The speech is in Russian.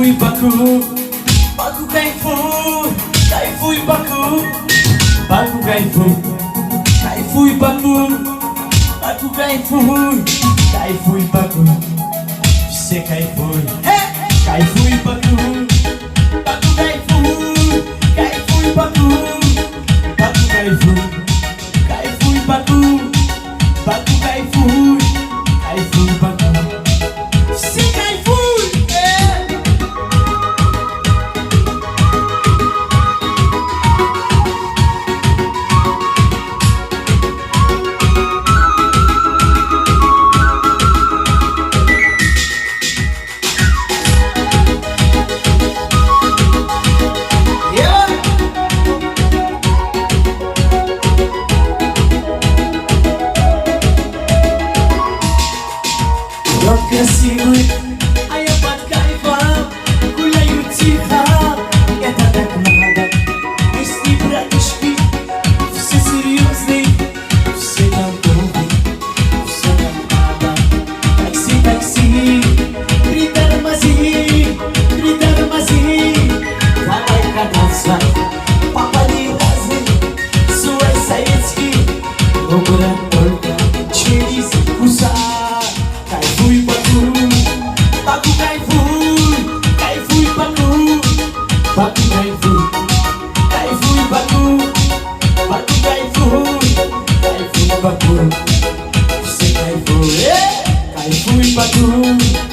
кайфуй, Баку, Баку кайфуй, кайфуй, Баку, Баку кайфуй, кайфуй, Баку, Баку кайфуй, кайфуй, Баку, все кайфуй, кайфуй, Баку, Баку кайфуй, кайфуй, Баку, Баку кайфуй, кайфуй, Баку, Баку кайфуй, кайфуй, Баку, все кайфуй. Красивый, а я под кайфом гуляю тихо. Это так надо. Мы с ней братишки, все серьезные, все готовы, все как надо. Такси, такси, притормози, притормози. Давай кататься по Поднебесной, свой советский, но город только через Кусай. Кайфуй, Баку, Баку кайфуй, кайфуй, Баку, Баку кайфуй, кайфуй, Баку, Баку кайфуй, кайфуй, Баку, все кайфуй, кайфуй, Баку.